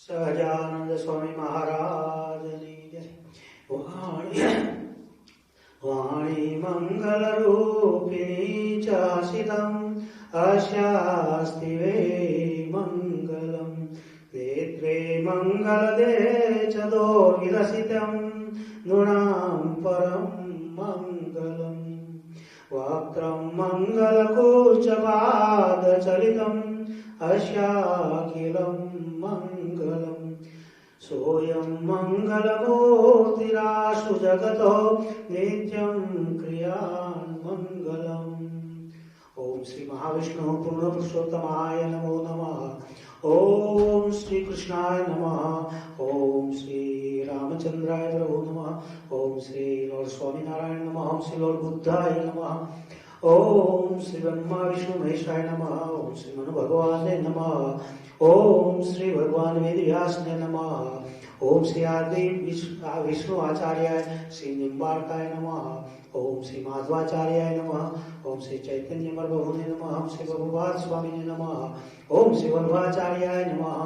सहजानंद स्वामी महाराज की जय। वाणी मंगल रूपिणी चासितम् अस्यास्ति वे मंगलम् नेत्रे मंगलदे च दोर्विलसितम् नृणां परं मंगलम् वक्त्रं मंगलकूचपादचलितम् अस्याखिलं मंगलम् सोऽयं मंगलमूर्तिराशु जगतो नित्यं क्रियान् मंगलम्। ओम श्री महाविष्णु पूर्ण पुरुषोत्तमाय नमो नमः। ओम श्री कृष्णाय नमः। ओम श्री रामचंद्राय प्रभु नमः। ओम श्री लॉर्ड स्वामीनारायण नमः। ओम श्री लॉर्ड बुद्धाय नमः। ओम श्री ब्रह्मा विष्णु महेशाय नमः। ओम श्री मनु भगवाने नमः। ओम श्री भगवान वेदव्यास ने नमः। ओम श्री आदि विष्णु आचार्याय श्री निम्बार्काय नमः। ओम श्री माधवाचार्याय नमः। ओम श्री चैतन्य प्रभुने नमः। ओम श्री प्रभुपाद स्वामी ने नमः। ओम श्री वल्लभाचार्याय नमः।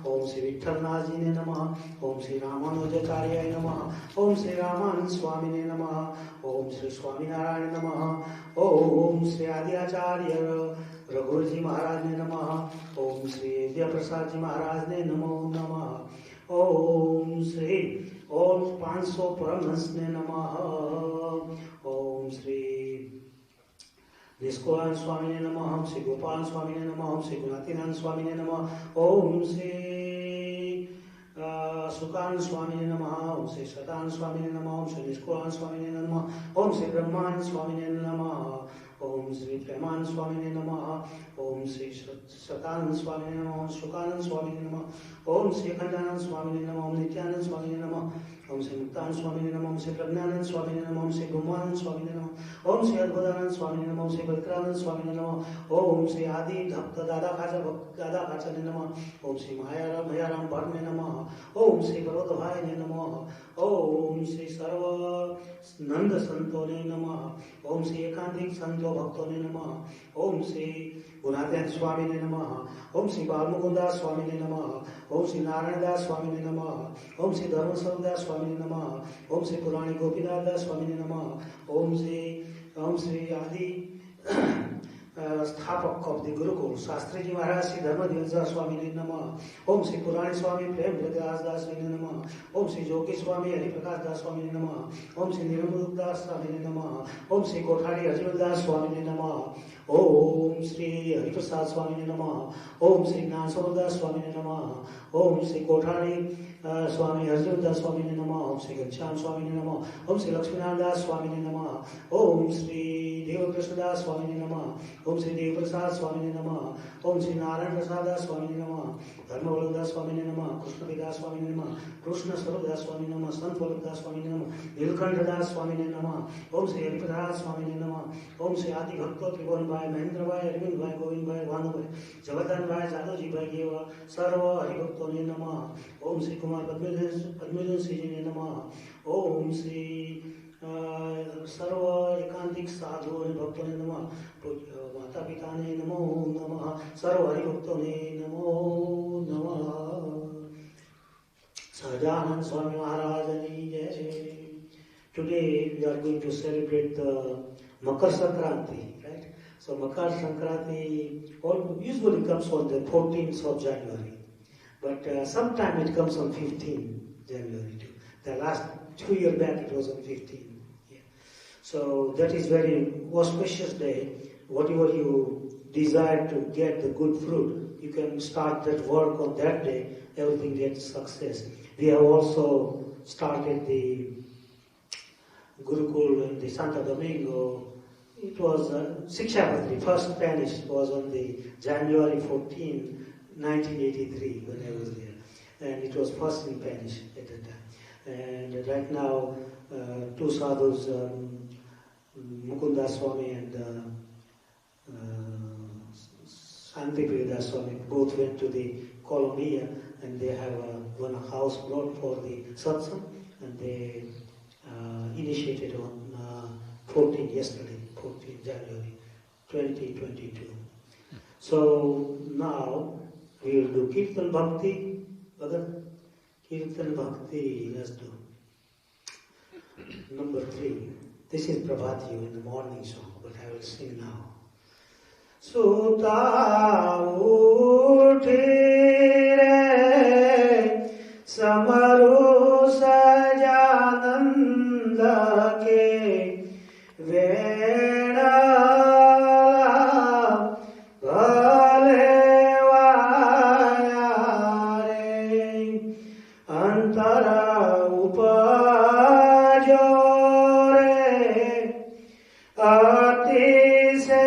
ओम श्री विठ्ठलनाथ जी ने नमः। ओम श्री रामानुजाचार्याय नमः। ओम श्री रामानंद स्वामी ने नमः। ओम श्री स्वामीनारायण नमः। ओम श्री आदि आचार्य रघुवर जी महाराज ने नमः। ओम श्री विद्या प्रसाद जी महाराज ने नमो नमः। ओम श्री ओम 500 परमहंस ने नमः। ओम श्री निष्कुलान स्वामी ने नमः। ओम श्री गोपाल स्वामी ने नमः। ओम श्री गुणातीनाथ स्वामी ने नमः। ओम श्री सुकान स्वामी ने नमः। ओम श्री शतान स्वामी ने नमः। ओम श्री निष्कुलान स्वामी ने नमः। ओम श्री ब्रह्मान स्वामी ने नमः। ओम श्री प्रेमान स्वामी ने नमः। ओम श्री शतानंद स्वामी ने नमः। ओम शुकानंद स्वामी ने नमः। ओम श्री अखंडानंद स्वामी ने नमः। ओम नित्यानंद स्वामी ने नमः। ओम श्री मुक्तानंद स्वामी ने नमः। ओम श्री प्रज्ञानंद स्वामी ने नमः। ओम श्री ब्रह्मानंद स्वामी ने नमः। ओम श्री अद्भुतानंद स्वामी ने नमः। ओम श्री बलकरानंद स्वामी ने नमः। ओम श्री आदि भक्त दादा खाचा ने नमः। ओम श्री मायाराम भट्ट ने नमः। ओम श्री पर्वत भाई ने नमः। ओम श्री सर्व नंद संतों ने नमः। ओम श्री एकांतिक संतों भक्तों ने नमः। ओम श्री गुणातीनाथ स्वामी ने नमः। ओम श्री बालमुकुंदास स्वामी ने नमः। ओम श्री नारायणदास स्वामी ने नमः। ओम श्री धर्मस्वरूपदास स्वामी ने नमः। ओम श्री पुराणी गोपीनाथ दास स्वामी ने नमः। ओम श्री आदि स्थापक ऑफ द गुरुकुल शास्त्री जी महाराज श्री धर्मदेव स्वामी ने नमः। ओम श्री पुराणी स्वामी प्रेम प्रकाश दास ने नमः। ओम श्री जोगी स्वामी हरिप्रकाश दास स्वामी ने नमः। ओम श्री निरंजन दास स्वामी ने नमः। ओम श्री कोठारी अर्जुन दास स्वामी ने नमः। ओम श्री हरिप्रसाद स्वामी ने नमः। ओम श्री ज्ञानस्वरूप दास स्वामी ने नमः। ओम श्री कोठारी स्वामी अर्जुन दास स्वामी ने नमः। ओम श्री घनश्याम स्वामी ने नमः। ओम श्री लक्ष्मीनारायण दास स्वामी ने नमः। ओम श्री देवकृष्ण दास स्वामी ने नमः। ओम श्री देव प्रसाद स्वामी ने नमः। ओम श्री नारायण प्रसाद दास स्वामी ने नमः। धर्मवल्लभ दास स्वामी ने नमः। कृष्ण दास स्वामी ने नमः। कृष्ण स्वरूप दास स्वामी ने नमः। संत वल्लभ दास स्वामी ने नमः। नीलकंठ दास स्वामी ने नमः। ओम श्री हरिप्रसाद स्वामी ने नमः। ओम श्री आदि भक्तों त्रिभुवन भाई महेंद्र भाई अरविंद भाई गोविंद भाई भानु भाई जगदान भाई जादव जी भाई गेवा सर्व हरिभक्तों ने नमः। ओम श्री कुमार पद्मजन श्री जी ने नमः। ओम श्री सर्व एकांतिक साधु भक्तों ने नमः। माता पिता ने नमो नमः। सर्व हरिभक्तों ने नमो नमः। सहजानंद स्वामी महाराज की जय। Today we are going to celebrate the Makarsakaranti, right? So Makarsakaranti usually comes on the 14th of January, but sometime it comes on 15th January too. The last 2 years back it was on 15th. Yeah. So that is very auspicious day. Whatever you desire to get the good fruit, you can start that work on that day. Everything gets success. We have also started the Gurukul in the Santo Domingo. It was Shikshabhatri, first Spanish was on the January 14, 1983 when I was there. And it was first in Spanish at that time. And right now, two sadhus, Mukunda Swami and Santipriya Swami, both went to the Colombia and they have one house brought for the Satsang and they initiated on 14 January 2022. So now we will do Kirtan Bhakti Bhagat, Kirtan Bhakti, let's do. Number 3. This is Prabhati in the morning song, but I will sing now. Suta uthi re samaru sajananda ke vena bhale vaya re antara upajo अति से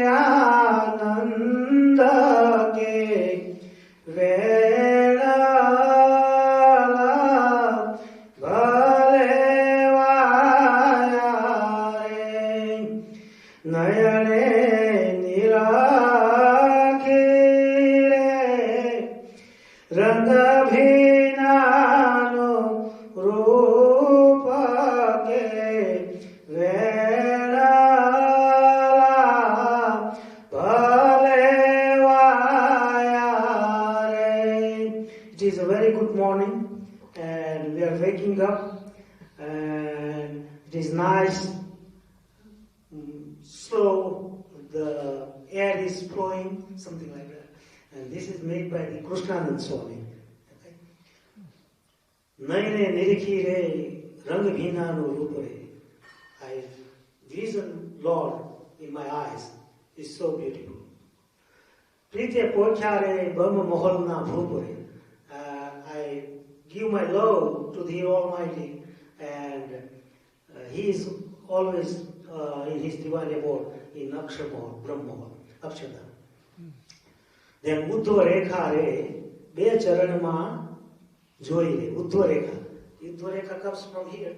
आनंद के वेला भले via रे नयने निराखी रे रंग भिनानो रूप के वेला It is a very good morning and we are waking up and it is nice, slow, the air is flowing, something like that. And this is made by the Krishnanand Swami. Naine nirikhi re rang bhina no rup re. I vision Lord in my eyes. It's so beautiful. Prithya pochare brahma mohal na bhupare. I give my love to the Almighty, and He is always in His divine abode in Akshamahal, Brahmahal, Akshata. Then Uddhava Rekha re, be charanma joy re, Uddhava Rekha. Uddhava Rekha comes from here,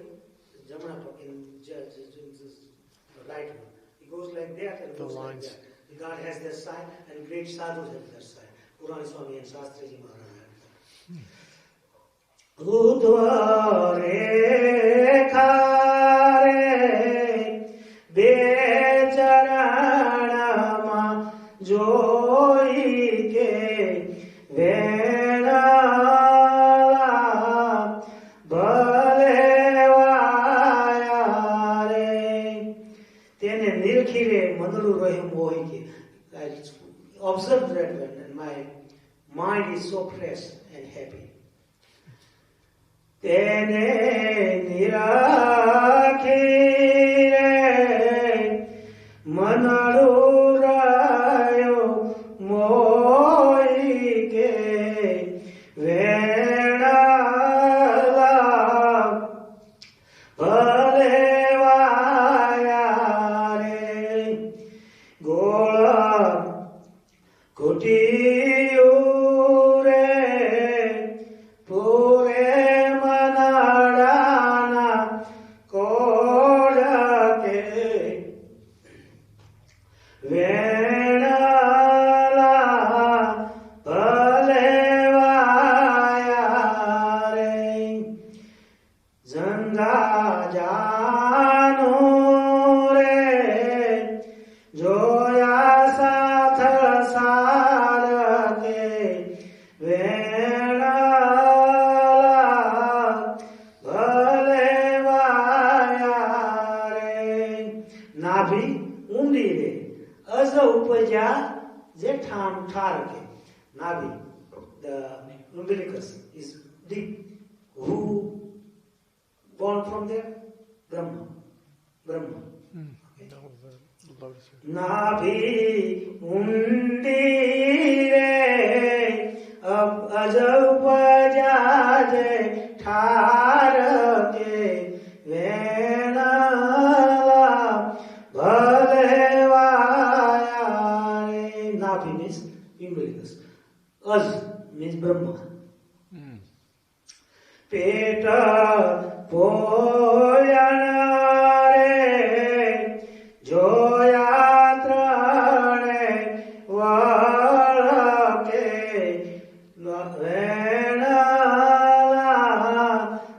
Jamuna in the right one. It goes like that and goes like that. God has their side and great sadhus have their side. Purana Swami and Shastriji Maharaj. Uddhava Rekha re becharanama joy ke vena bhale vaya re tene nirkhire mandalu rahim hoy ke. I observed that one and my mind is so fresh and happy. Tene nirakhi re manalu rayo moi ke vena bhale vaya re gola koti the umbilicus is deep. Who born from there? Brahma. Okay. Nabhi undi re ab ajapaja je thar ke vena bhale vaya re. Nabhi means umbilicus. Az means Brahma. Peta poyana re joyatrane valake vena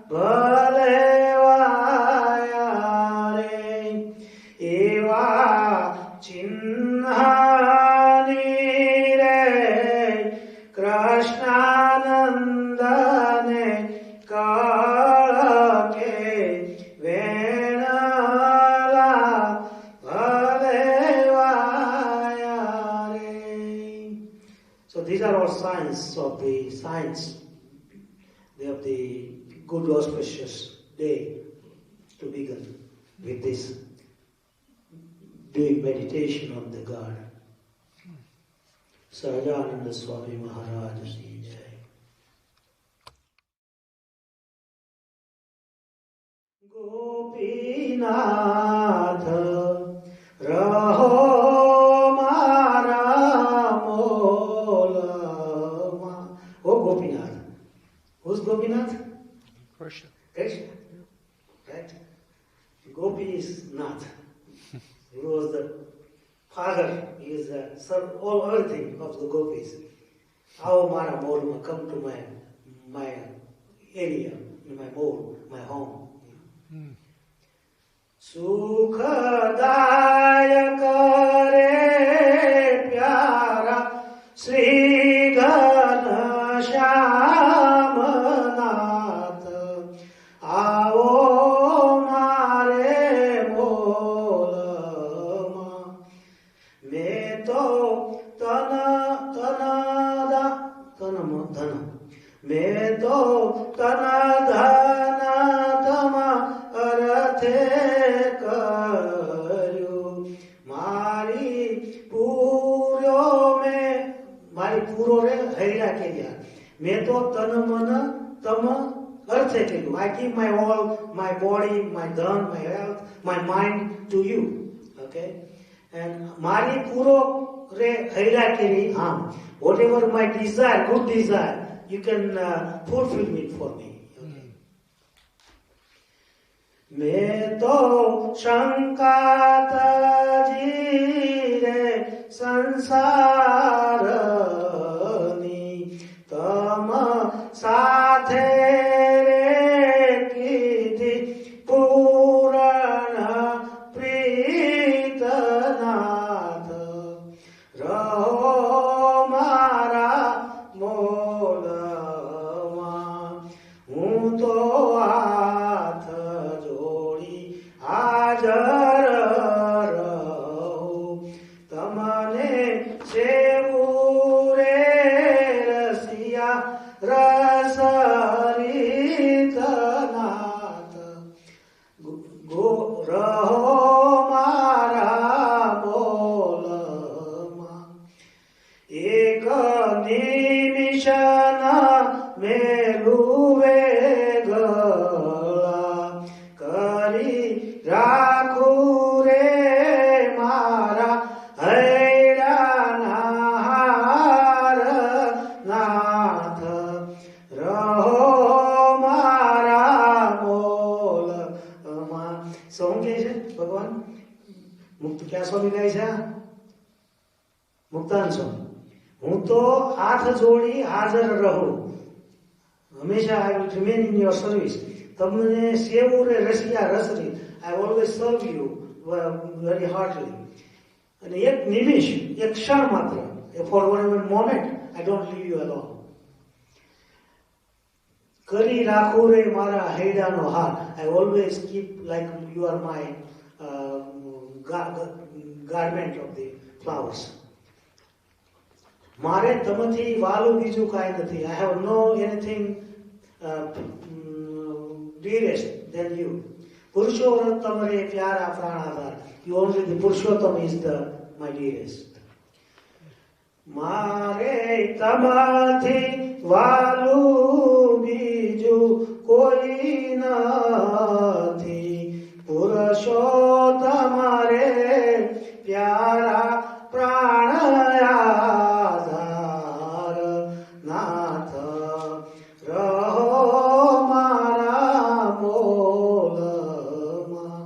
bhale vaya re. Eva chinhani re Krishnananda science of the good auspicious day to begin with this doing meditation on the God. Sahajananda Swami Maharaj Ji Jai. Gopinath Raho Mara Mola. Oh Gopinath. Who's Gopinath? Krishna. Krishna. Right? Gopi is Nath. He was the father, he is everything of the gopis. How Mara Molma, come to my area, my mole, my home. Sukhadayak re pyara Sri Ghanashyamanath Aao mare molama मैं तो मैं तो तना धना तमा अर्थे कर्यो मारी पूरो रे हैरा के दिया मैं तो तन मन तम अर्थे के I give my all, my body, my dhan, my health, my mind to you. Okay? And Mari Puro Re Haira Kiri Ham. Whatever my desire, good desire, you can fulfill it for me. Okay. मैं तो शंकाता जीरे संसारनी तम साथे रे कीति पूरण प्रीतनाथ रहो मारा मोलमा हूँ तो हाथ जोड़ी हाजर रहो तमने सेवूरे रसिया रसरितनाथ गो रहो मारा बोलमा एक निमिषन मेलुवे गला करी राखू रे मारा हैरानार नाथ रहो मारा बोलमा સોંગ કે છે ભગવાન મુક્ત ક્યાં સ્વામી ગાય છે મુક્તાન સ્વામી હું તો હાથ જોડી હાજર રહું હંમેશા I will remain in your service તમને સેવું રે રસિયા રસરી I always serve you very heartily અને એક નિમિષ એક ક્ષણ માત્ર for one moment I don't leave you alone કરી રાખું રે મારા હૈડાનો હાર I always keep like you are my garment of the flowers મારે તમથી વાલું બીજું કાંઈ નથી I have no anything dearest than you Purushottam રે પ્યારા પ્રાણાધાર you only the Purushottam is my dearest મારે તમાથી વાલું બીજું કોઈ નથી પુરુષોત્તમ રે પ્યારા પ્રાણાધાર નાથ રહો મારા મોલમાં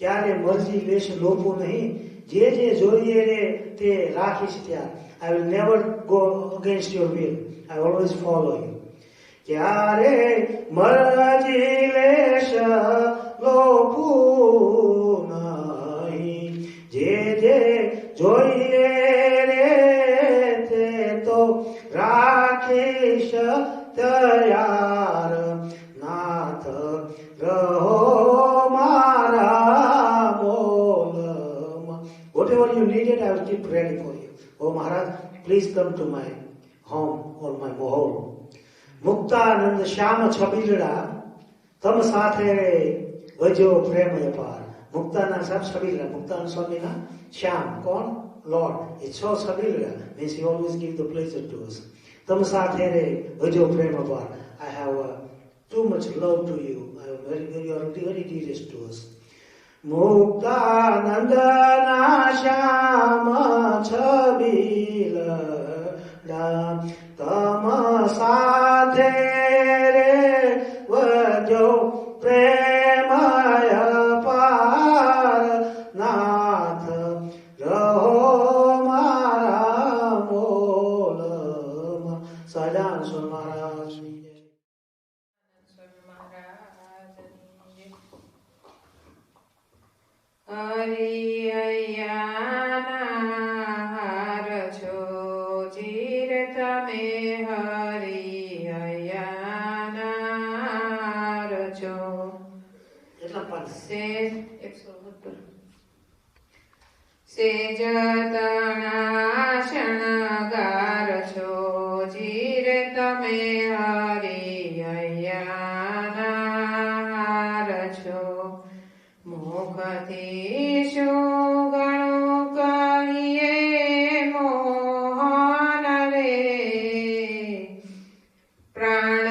ક્યારે મરજી લેશ લોપો નહીં જે જે જોઈએ રે તે રાખીશ ત્યાં I will never go against your will. I always follow you. ક્યારે મરજી લેશ લોપું નહીં જે જે જોઈએ રે તે તો રાખીશ તૈયાર નાથ રહો મારા બોલમાં Whatever you needed, I will keep ready for you. Oh Maharaj, please come to my home or my mahal. Muktanand શ્યામ છબીલડા તમ સાથે રે વજો પ્રેમ અપાર. મુક્તાનંદ સાહેબ છબીલડા, મુક્તાનંદ સ્વામીના શ્યામ કોણ? Lord. It's so છબીલડા means he always give the pleasure to us. તમ સાથે રે વજો પ્રેમ અપાર. I have too much love to you. You are very dearest to us. મુક્તાનંદના શ્યામ છબીલડા તમ સાથે રે વજો પ્રેમય પાર. નાથ રહો મારા મોલમાં. સહજાન સ્વામી મહારાજ. હરિયયાનાર છો ચિર તમે, હરિયયાનાર છો. સેજ તણા શણગાર છો ચિર તમે, હરિયયાનાર છો. મુખથી શું ગણું કહીએ મોહન રે, પ્રાણ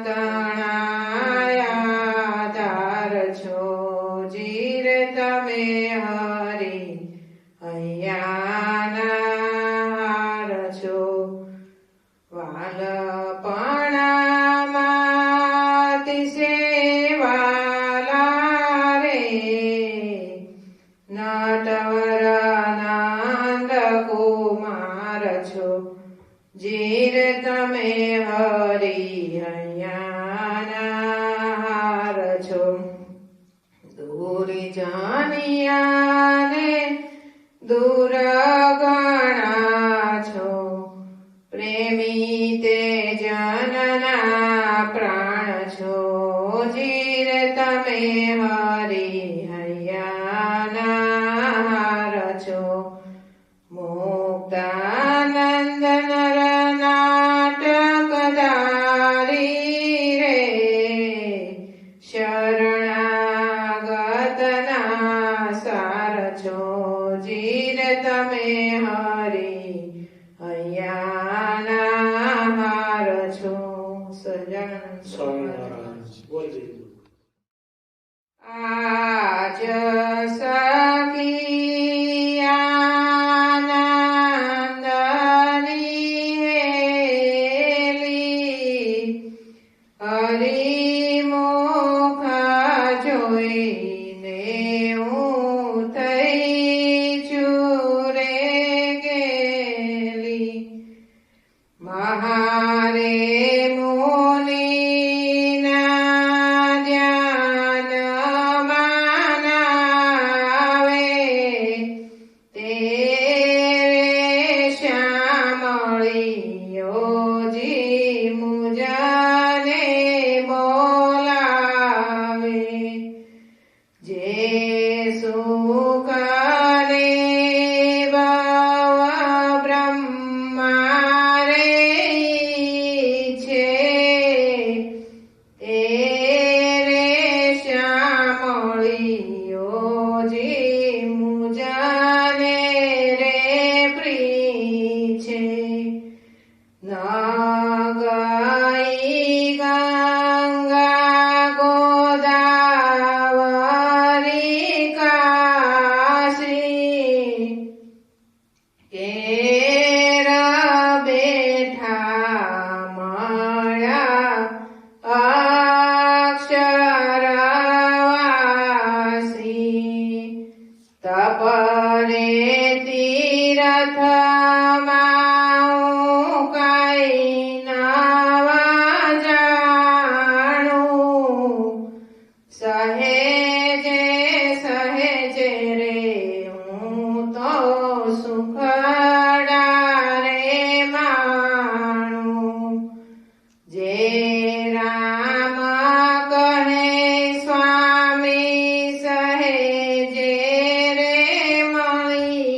તણાયાધાર છો જીર તમે, હરિયયાનાર છો. વાલપણામાંથી સેવાલા રે, નટવર નંદ કુમાર છો જીર તમે, હરિયયાનાર છો. દૂર જાનિયાને દૂર ગણા છો, પ્રેમી તે જનના પ્રાણ છો જીર તમે, હરિયયાનાર છો. મુક્તાનંદ નર નાટકધારી રે, શરણાગતના સાર છો જીર તમે, હરિયયાનાર છો. સહજાનંદ સ્વામિનારાયણ. બોલ જય. આજ સખી આનંદની હેલી, હરિમુખ જોઈને હું થઈ ચૂરે ગેલી. મહારે મુનિના ધ્યાન માનાવે, તેરે શ્યામળીઓજી મુજાને બોલાવે. જે સુખને ભવ બ્રહ્મા રે છે, એ રે શ્યામળીઓજી મુજાને રે પ્રી છે. ન ગઈ ગંગા ગોદાવરી કાશી, કેર બેઠા મળ્યા અક્ષરવાસી. તપરે તીરથમાં હું કાંઈ નવા જાણું, સહેજે સહેજે રે હું તો સુખડા રે માણું. જે રામ કહે સ્વામી સહેજે રે મળી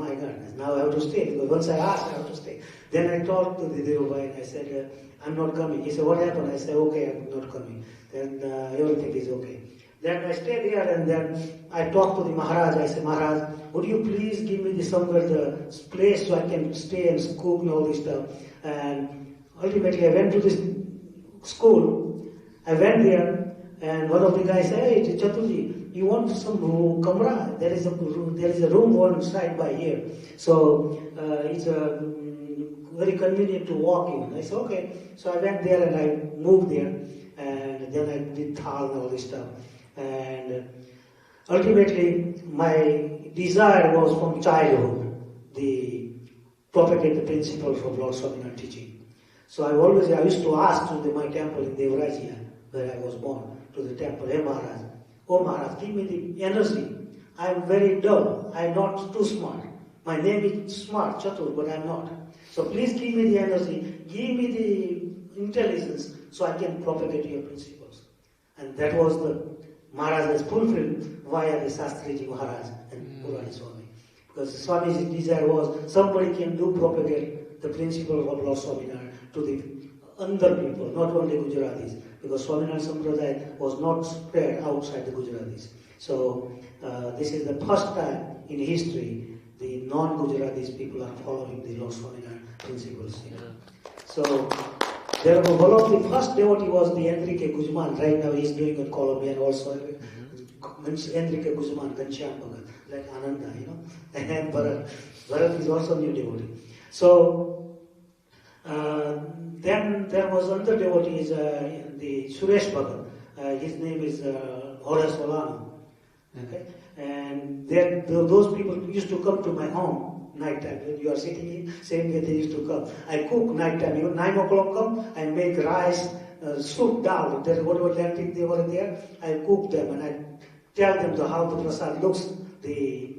my God, now I have to stay. Because once I asked, I have to stay. Then I talked to the Dhirubhai and I said, I'm not coming. He said, what happened? I said, okay, I'm not coming. Then everything is okay. Then I stayed there and then I talked to the Maharaj. I said, Maharaj, would you please give me the place so I can stay and cook and all this stuff. And ultimately I went to this school. I went there and one of the guys said, hey, Chaturji, you want some kamra? There is a room one side by here. So it's very convenient to walk in. I said, okay. So I went there and I moved there. And then I did thal and all this stuff. And ultimately, my desire was from childhood, the propagate the principles of Lord Swaminarayan teaching. So I used to ask to my temple in Devrajia, where I was born, to the temple, hey Maharaj, oh Maharaj, give me the energy. I am very dull. I am not too smart. My name is smart, Chatur, but I am not. So please give me the energy, give me the intelligence, so I can propagate your principles. And that was the Maharaj has fulfilled via the Shastriji Maharaj and Purani Swami. Because Swami's desire was somebody can propagate the principle of Lord Swaminarayan to the other people, not only Gujaratis. Because Swaminarayan Sampradaya was not spread outside the Gujaratis. So this is the first time in history the non-Gujaratis people are following the Lord Swaminarayan principles. So one of the first devotee was the Enrique Guzman. Right now he is doing in Colombia and also Enrique Guzman, Ghanshyam Bhagat, like Ananda, And Bharat is also a new devotee. So then there was another devotee, the Suresh Bhagat. His name is Horace Solano. Okay? And then those people used to come to my home. Night time, when you are sitting in, same way they used to come. I cook night time, 9 o'clock come, I make rice, soup, dal, whatever lentils they were there, I cook them and I tell them how the prasad looks, the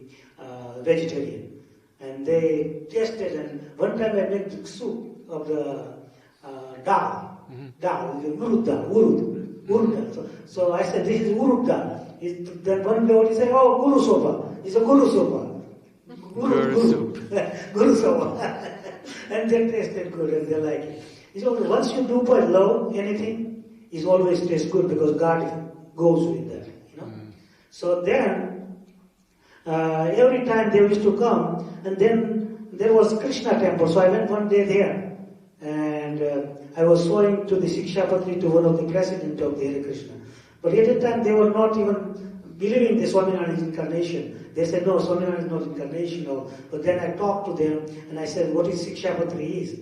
vegetarian. And they tasted, and one time I made the soup of the dal, urud dal. So I said, this is urud dal. Then one devotee said, oh, guru sopa, it's a guru sopa. Guru Sopa. And they tasted good and they like it. Once you do by love anything, it always tastes good because God goes with that. So then, every time they used to come, and then there was Krishna temple. So I went one day there, and I was showing to the Sikshapatri to one of the president of the Hare Krishna. But at the time they were not even believing the Swaminarayan incarnation. They said, no, Swaminarayan is not incarnation. But then I talked to them and I said, what is Sikshapatri is?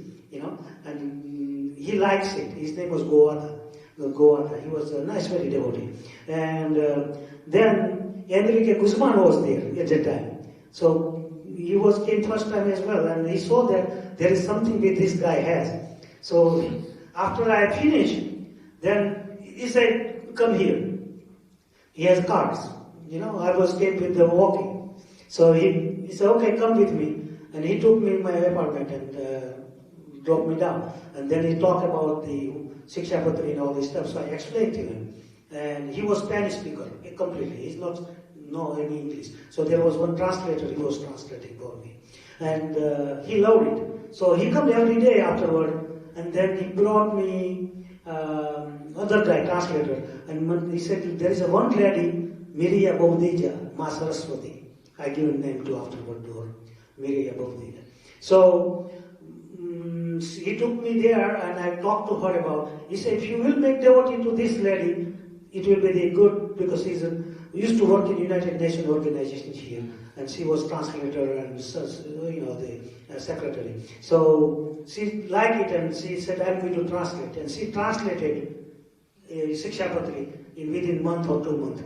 And he likes it. His name was Goata. He was a nice, very devotee. And then Enrique Guzman was there at that time. So he came first time as well. And he saw that there is something that this guy has. So after I finished, then he said, come here. He has cards. I came with the walking. So he said, okay, come with me. And he took me in my apartment and dropped me down. And then he talked about the Sikshapatri and all this stuff. So I explained to him. And he was Spanish speaker completely. He's not know any English. So there was one translator, he was translating for me. And he loved it. So he come every day afterward. And then he brought me other guy, translator. And he said, there is one lady, Miriya Bhavdija, Ma Saraswati. I give a name to afterward to her, Miriya Bhavdija. So he took me there and I talked to her about, he said, if you will make devotee to this lady, it will be the good, because she used to work in United Nations organization here, and she was translator and the secretary. So she liked it and she said, I'm going to translate. And she translated Sikshapatri within a month or 2 months.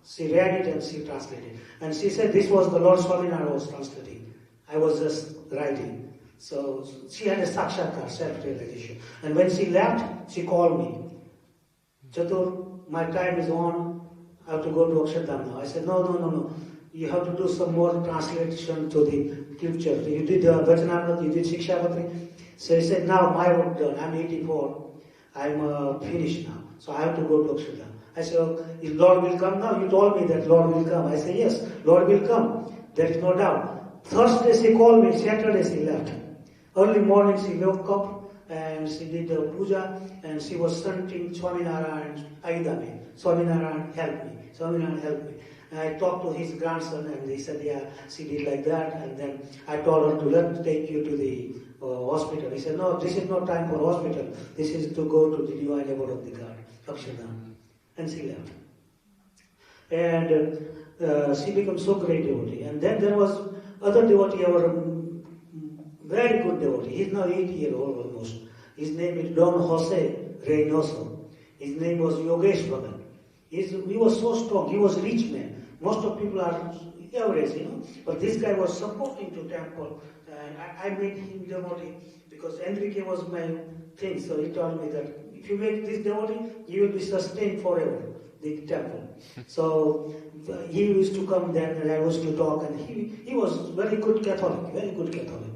She read it and she translated. And she said this was the Lord Swaminarayan was translating. I was just writing. So she had a sakshatkar, self-realization. And when she left, she called me. Chatur, my time is on. I have to go to Akshardham now. I said, no. You have to do some more translation to the scripture. You did Vachanamrita, you did Sikshapatri. So he said, now my work done. I'm 84. I'm finished now. So I have to go to Akshardham. I said, if Lord will come now, you told me that Lord will come. I said, yes, Lord will come. There is no doubt. Thursday she called me, Saturday she left. Early morning she woke up and she did the puja and she was chanting Swaminarayan Aidame. Swaminarayan help me. Swaminarayan help me. And I talked to his grandson and he said, yeah, she did like that. And then I told her to let's take you to the hospital. He said, no, this is not time for hospital. This is to go to the divine abode of the God, Akshardham. And she left. And she became so great devotee. And then there was other devotee, our very good devotee. He's now 80 years old almost. His name is Don Jose Reynoso. His name was Yogesh Bhagat. He was so strong. He was rich man. Most of people are average, But this guy was supporting to temple. I made him devotee because Enrique was my thing. So he told me that if you make this devotee, you will be sustained forever, the temple. So he used to come then and I used to talk and he was very good Catholic, very good Catholic.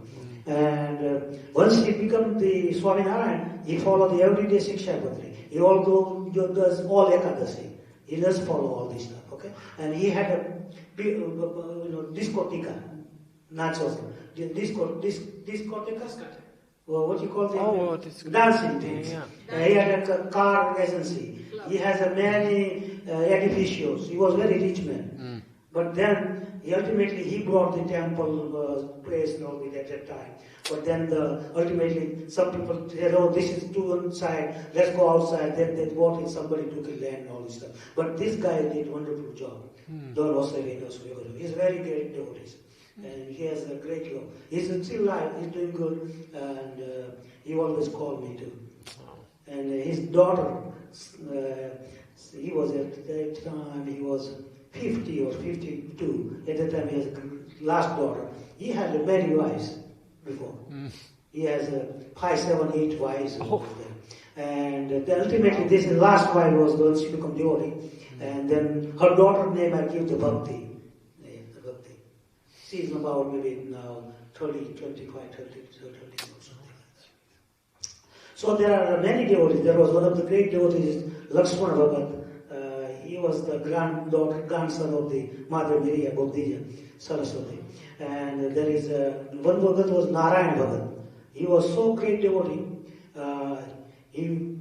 And once he became the Swaminarayan, he followed the everyday Shiksha Patri. He also does all Ekadasi. He does follow all this stuff, okay? And he had a discoteca, nachos, discoteca. Well, what you call the dancing things. Yeah. He had a car agency. He has a many edificios. He was very rich man. But then he brought the temple place and all at that time. But then ultimately some people said, oh, this is too inside, let's go outside. Then they bought it, somebody took a land and all this stuff. But this guy did a wonderful job. Don Jose Reynoso. He's very great devotee. And he has a great love. He's still alive, he's doing good, and he always called me too. And his daughter, he was at that time, he was 50 or 52. At that time, he has a last daughter. He had many wives before. He has 5, 7, 8 wives. And ultimately, this last wife was the one she became devotee. And then her daughter's name I give the Bhakti. She is about maybe now 30, 25, 30 or something. So there are many devotees. There was one of the great devotees, Lakshmana Bhagat. He was the grandson of the Mother Miriya Bodhija Saraswati. And there is one Bhagat was Narayan Bhagat. He was so great devotee. He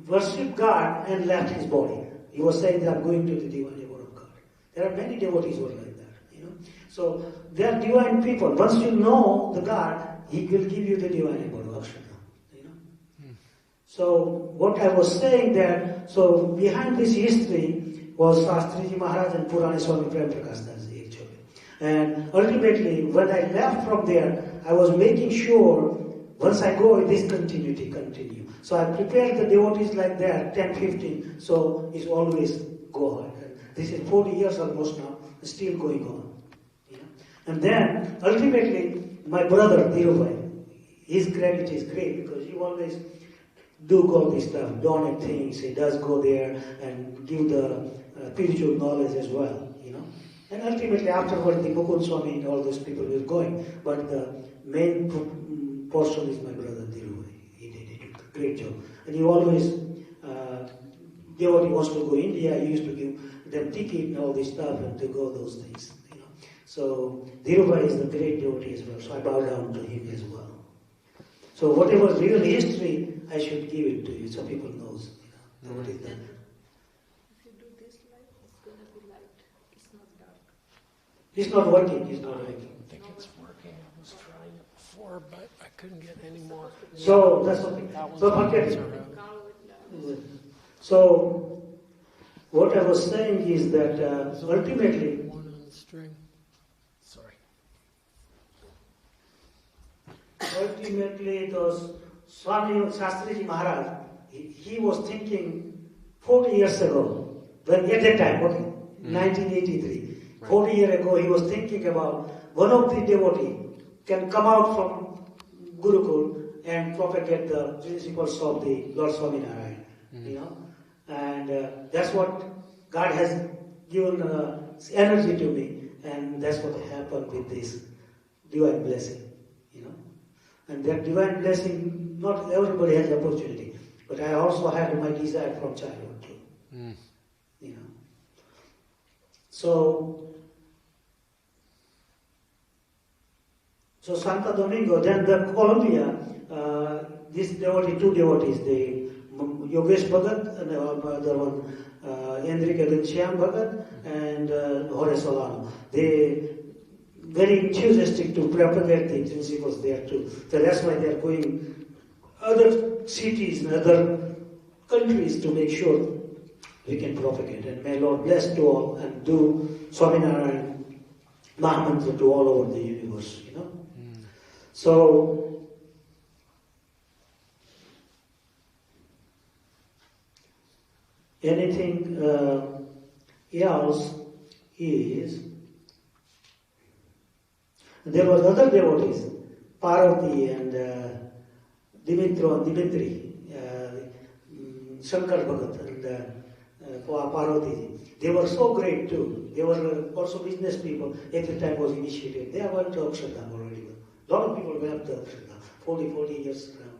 worshipped God and left his body. He was saying that I'm going to the divine abode of God. There are many devotees who are like that. So they are divine people. Once you know the God, He will give you the divine abode of Akshardham. So what I was saying there, so behind this history was Shastriji Maharaj and Purani Swami Prem Prakash Das Ji actually. And ultimately, when I left from there, I was making sure once I go, this continuity continue. So I prepared the devotees like that, 10, 15. So it's always go on. This is 40 years almost now, still going on. And then, ultimately, my brother, Dhirubhai, his credit is great because he always do all this stuff, donate things, he does go there and give the spiritual knowledge as well, And ultimately, afterward, the Gurukul Swami and all those people were going. But the main portion is my brother, Dhirubhai. He did a great job. And he always, devotee wants to go India, he used to give them ticket and all this stuff and to go those things. So Dhirubhai is the great devotee as well. So I bow down to him as well. So whatever real history, I should give it to you so people knows. What is that. If you do this light, it's going to be light. It's not dark. It's not working. It's not working. I think it's working. I was trying it before, but I couldn't get any more. So that's okay. So forget it. So what I was saying is that ultimately. One on the string. Sorry. Ultimately, those Swami Shastriji Maharaj, he was thinking 40 years ago, when at that time, 1983, 40 years ago, he was thinking about one of the devotee can come out from Gurukul and propagate the principles of the Lord Swaminarayan, and that's what God has given energy to me, and that's what happened with this divine blessing, And that divine blessing, not everybody has the opportunity, but I also had my desire from childhood too, So So Santo Domingo, then the Colombia, this devotee, two devotees, the Yogesh Bhagat and the other one, Enrique Shyam Bhagat and Jorge Solano. They very enthusiastic to propagate the principles there too. So that's why they are going other cities and other countries to make sure we can propagate. And may Lord bless to all and do Swaminarayan Mahamantra to all over the universe, you know. So, anything else is, there was other devotees, Parvati and Dimitri, Shankar Bhagat and Parvati. They were so great too. They were also business people. At the time was initiated. They went to Akshardham already. A lot of people went to Akshardham, 40 years now.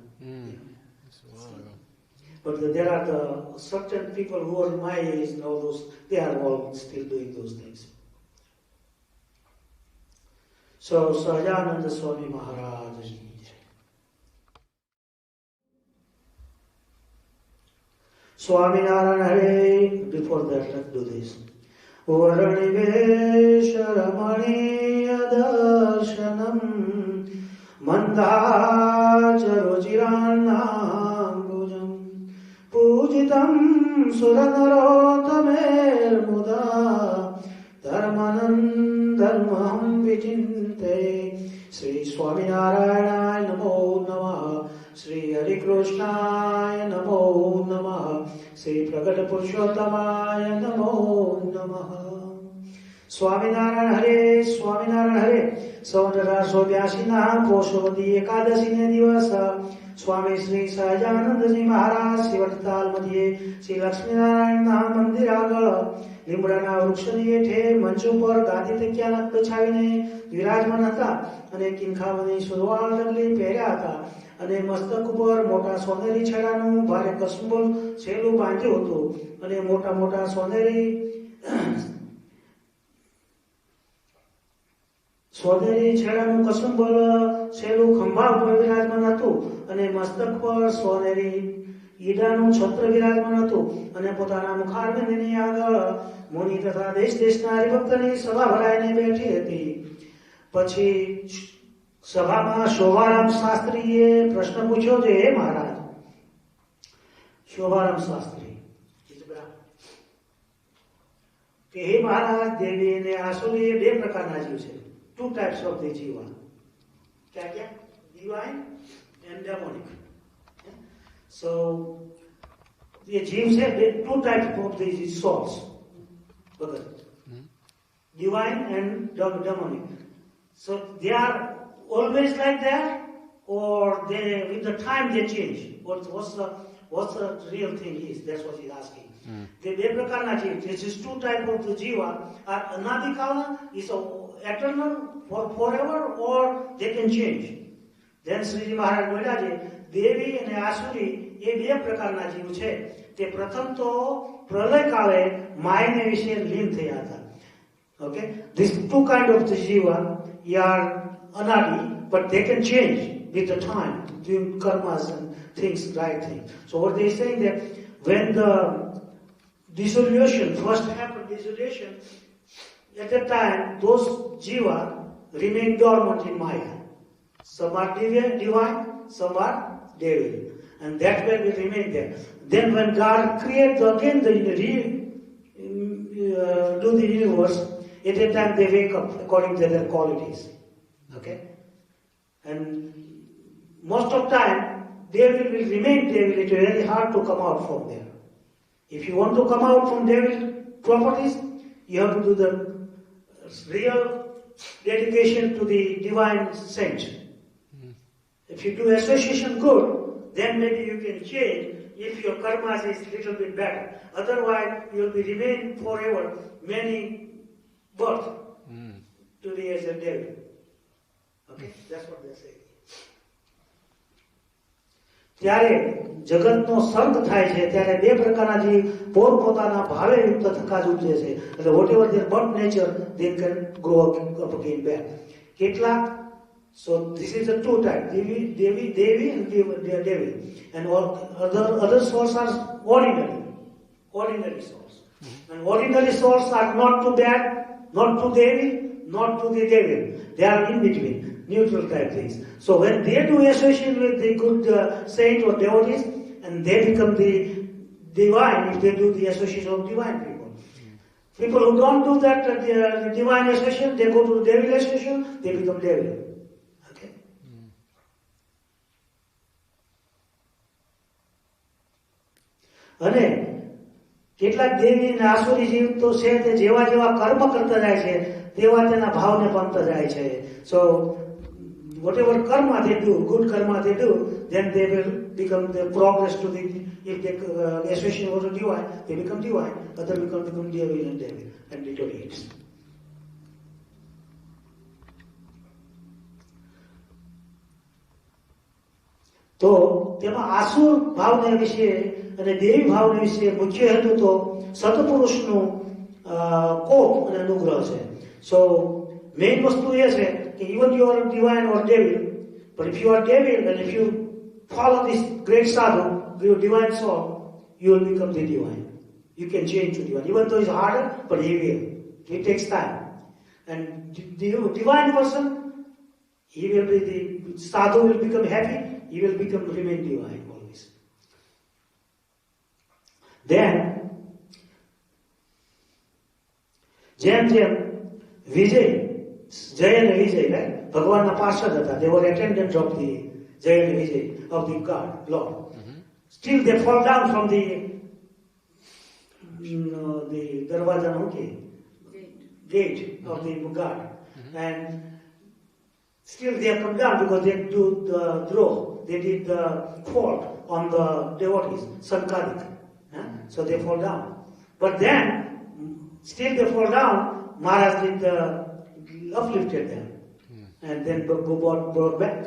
That's a while ago. But there are the certain people who are my age and all those, they are all still doing those things. So, Sahajananda Swami Maharaj ji. Swaminarayan Hare, before that, let's do this. Varanivesha Ramaniya Darshanam Mandhacharuchirannam Bhujam Pujitam Suranarotamer Muda Dharmanam Dharmaham Vichinte Sri Swaminarayan Namo Namaha Sri Hari Krishnaya Namo Namaha Sri Pragata Purushottamaya Namo Namaha Swaminarayan Hare Swaminarayan Hare Saundara Sovyasina Poshovati Ekadasine Divasa Swami Sri Sahajanandaji Maharaj Sivatal Madhye Sri Lakshminarayan Mandir Aga લીમડાના વૃક્ષની હેઠે મંચ ઉપર ગાદી તકિયાના બછાવીને વિરાજમાન હતા અને કિંખાવાની સુરવાળ ડગલી પહેર્યા હતા અને મસ્તક ઉપર મોટા સોનેરી છેડાનું ભારે કસુંબલ છેલું બાંધ્યું હતું અને મોટા મોટા સોનેરી છેડાનું કસુંબલ છેલું ખંભા ઉપર વિરાજમાન હતું અને મસ્તક પર સોનેરી ઈડાનું છત્ર વિરાજમાન હતું અને પોતાના મુખારવિંદની આગળ મુનિ તથા દેશ દેશના હરિભક્તની સભા ભરાઈને બેઠી હતી. પછી સભામાં શોભારામ શાસ્ત્રીએ પ્રશ્ન પૂછ્યો છે, હે મહારાજ, શોભારામ શાસ્ત્રી કે હે મહારાજ, દેવી અને આસુરી એ બે પ્રકારના જીવ છે. Two types of the Jews. ક્યા ક્યા? Divine and demonic. So, the Jews have two types of these souls, divine and demonic. So they are always like that, or they, with the time they change. What's the real thing is? That's what he's asking. The Beprakarna Jiva, this is two types of the Jiva, are Anadikala, is eternal for forever, or they can change. Then Sriji Maharaj Bola, દેવી અને આસુરી એ બે પ્રકારના જીવ છે. તે પ્રથમ તો પ્રલય કાળે માયને વિશે લીન થયા હતા. Okay, these two kind of the jiva are anadi, but they can change with the time, doing karmas and things, right things. So what they are saying that when the dissolution first happened, at that time those jiva remain dormant in Maya. Some are divine, some are devil, and that way we remain there. Then when God creates again do the universe, at that time they wake up according to their qualities. Okay, and most of time devil will remain devil. It is very hard to come out from there. If you want to come out from devil properties, you have to do the real dedication to the divine saint. If you do association good, then maybe you can change if your karmas is little bit better. Otherwise, you will be remain forever many birth to be as a devil. Okay, that's what they say. ત્યારે જગતનો સર્ગ થાય છે ત્યારે બે પ્રકારના જીવ પોતપોતાના ભાવે યુક્ત થકા જ ઉપજે છે. એટલે whatever their birth nature, they can grow up again back. કેટલાક So this is the two types, Devi and Devi. And all other souls are ordinary souls. And ordinary souls are not too bad, not too Devi, not to the Devi. They are in between, neutral type things. So when they do association with the good saint or devotees, and they become the divine, if they do the association of divine people. People who don't do that, the divine association, they go to the devil association, they become devil. Okay? અને કેટલાક દેવી અને આસુરી જીવ તો છે તે જેવા જેવા કર્મ કરતા જાય છે તેવા તેના ભાવને પામતા જાય છે. So whatever karma they do, good karma they do, then they will become the progress to the, if they association was divine, they become divine, other become devil and deteriorates. તો તેમાં આસુર ભાવને વિશે અને દેવી ભાવને વિશે મુખ્ય હેતુ તો સતપુરુષનું કોપ અને અનુગ્રહ છે. સો મેઇન વસ્તુ એ છે કે even you are divine or devil, but if you are devil and if you follow this great sadhu, your divine soul, you will become the divine. You can change to divine, even though it's harder, but he will. It takes time. And the divine person, he will be the sadhu will become happy. He will remain divine always. Then, જેમ Vijay, Jay and Vijay, right? Bhagwan Parshad, they were attendants of the Jay and Vijay, of the God, Lord. Still they fall down from the Darwaja, gate of the God. And still they have come down because they do the draw. They did the fault on the devotees, Sankadik. So they fall down. But then, still they fall down, Maharaj did uplifted them. And then brought back.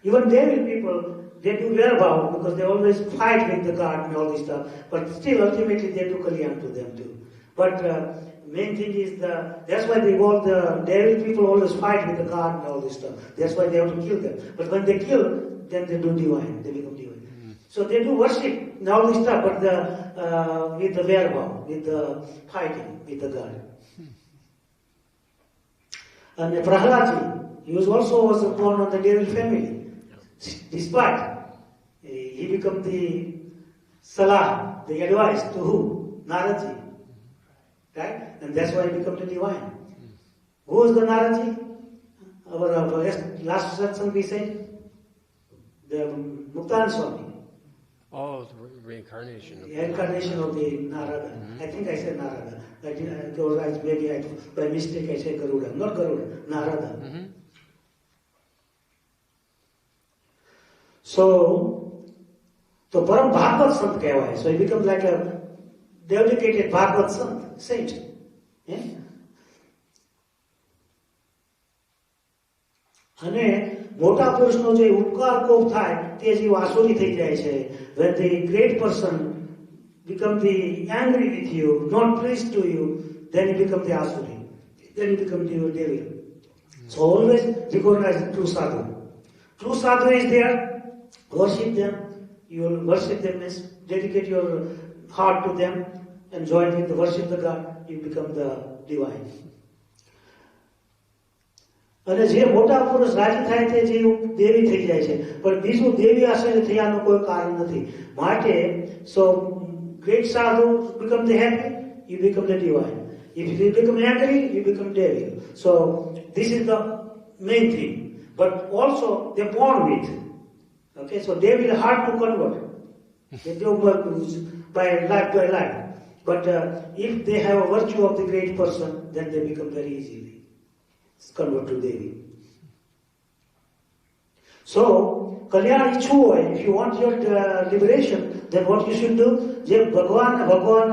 Even devil people, they do whereabout because they always fight with the God and all this stuff. But still, ultimately, they do kalyan to them too. But main thing is that's why they all the devil people always fight with the God and all this stuff. That's why they have to kill them. But when they kill, then they do divine. They become divine. So they do worship and all this stuff, but with the whereabout, with the fighting with the God. And Prahlad, he was born on the devil family. Despite he became the salah, the advice to who? Naradji. Right? And that's why he became the divine. Who was the Naradji? Our last satsang we said, the Muktan Swami. Oh, the reincarnation. The incarnation of the Narada. I think I said Narada. Maybe by mistake I said Garuda. Not Garuda, Narada. So Param Bhagavad Sant kehvaye. So he becomes like a dedicated Bhagavad saint. Yeah? અને મોટા પુરુષનો જે ઉપકાર કોપ થાય તે જીવ આસુરી થઈ જાય છે. When the great person become the angry with you, not pleased to you, then he become the asuri. Then he become the devil. So always recognize the true sadhu. True sadhu is there. Worship them. You will worship them, means dedicate your heart to them and join with the worship the God. You become the divine. અને જે મોટા પુરુષ રાજી થાય તે જીવ દેવી થઈ જાય છે, પણ બીજું દેવી આશ્રય થયાનું કોઈ કારણ નથી. માટે so great sadhu become the happy, you become the divine. If you become angry, you become devil. So this is the main thing. But also they born with. Okay, so they will hard to convert. They do by life. But if they have a virtue of the great person, then they become very easily convert to Devi. So, Kalyan Ichu, if you want your liberation, then what you should do? Bhagwan and Bhagwan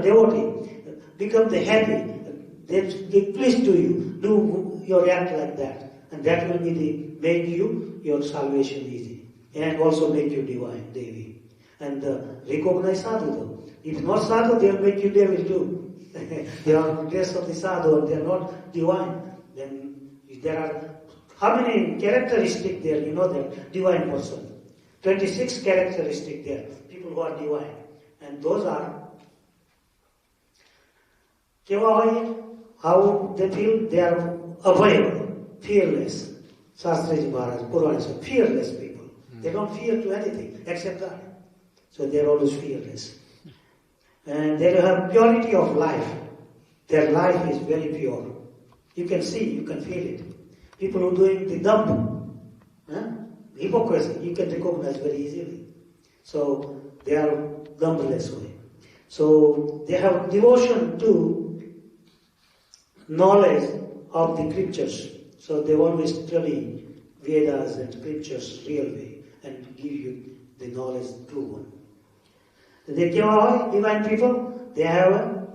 devotee, become the happy. They pleased to you. Do your act like that. And that will be make you your salvation easy. And also make you divine, Devi. And recognize sadhu though. If not sadhu, they will make you devil too. They are dress of the sadhu, they are not divine. Then there are, how many characteristics there? You know that, divine person. 26 characteristics there, people who are divine. And those are, how they feel? They are avoidable, fearless. Shastriji Maharaj, Purana said, fearless people. They don't fear to anything except God. So they are always fearless. And they have purity of life. Their life is very pure. You can see, you can feel it. People who are doing the dump, hypocrisy, you can recognize very easily. So they are dumbless way. So they have devotion to knowledge of the scriptures. So they always study Vedas and scriptures real way and give you the knowledge, true one. They give away, divine people, they have a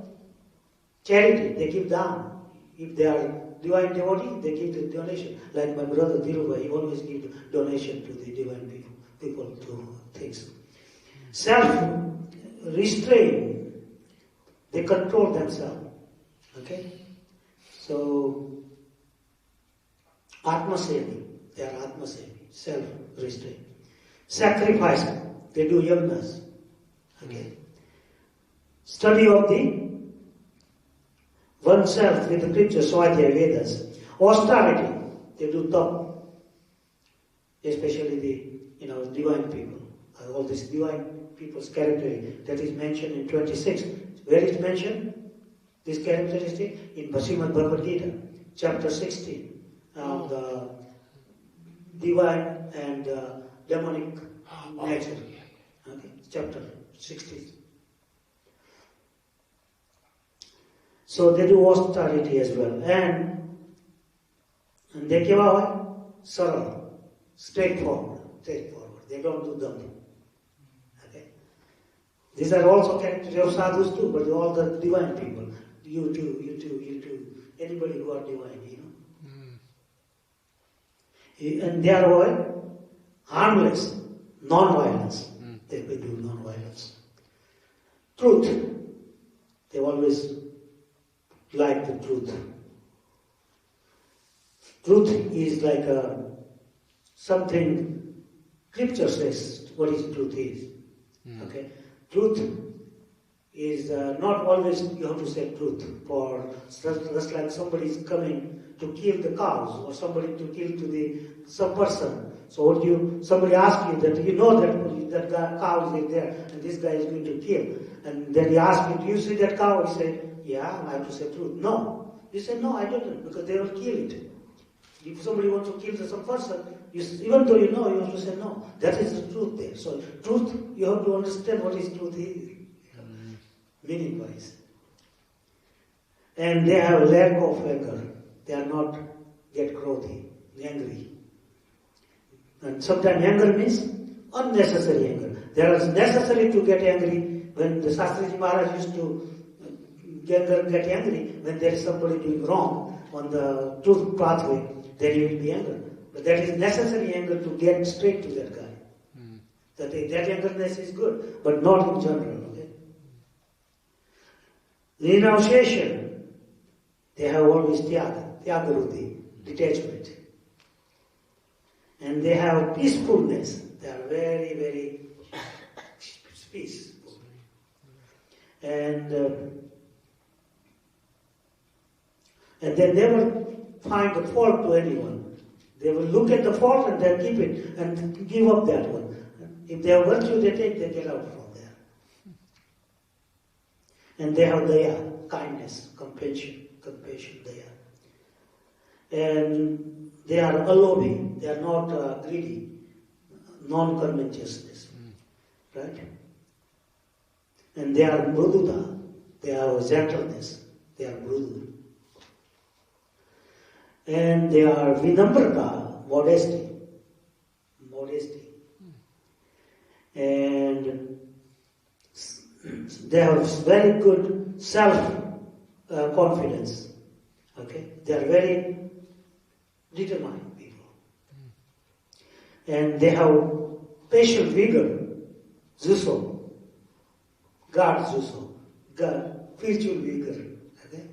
charity, they give down. If they are divine devotee, they give the donation. Like my brother Dhirubai, he always gives donation to the divine people to things. Self-restraint, they control themselves. Okay? So, Atma-sevi, they are Atma-sevi, self-restraint. Sacrifice, they do yagnas. Okay? Study of the oneself with the scriptures, Swadhyaya Vedas. Austerity, they do tap. Especially the, divine people. All these divine people's characteristic that is mentioned in 26. Where is mentioned? This characteristic in Bhagavad Gita, chapter 16, the divine and demonic nature. Okay, chapter 16. So they do austerity as well, and they give away sarah, straightforward. They don't do dumb. Okay, these are also characteristics of sadhus too, but all the divine people. You too. Anybody who are divine, And they are all harmless, non-violence. They will do non-violence. Truth. They always like the truth. Truth is like something scripture says what is truth is. Okay? Truth is not always you have to say truth. For just like somebody is coming to kill the cows or somebody to kill some person. So somebody asks you that that cow is there and this guy is going to kill. And then he asks you, do you see that cow? He said, yeah, I have to say truth. No. You say, no, I don't, because they will kill it. If somebody wants to kill some person, even though you know, you have to say no. That is the truth there. So truth, you have to understand what is truth is. Meaning-wise. And they have lack of anger. They are not get grotty, angry. And sometimes anger means unnecessary anger. There is necessary to get angry when the Shastriji Maharaj used to get angry when there is somebody doing wrong on the truth pathway, then he will be angry. But that is necessary anger to get straight to that guy. That angerness is good, but not in general. Okay? Renunciation, they have always tyaga, detachment. And they have peacefulness. They are very, very peaceful. And they never find a fault to anyone. They will look at the fault and they keep it and give up that one. If they have virtue, they get out from there. And they have daya, kindness, compassion, daya. And they are alloving, they are not greedy, non-covetousness. Right? And they are mruduta, they are gentleness, they are mrudu. And they are vinamrata, modesty. And they have very good self-confidence. Okay? They are very determined people. And they have patient vigor, zuso, God spiritual vigor. Okay?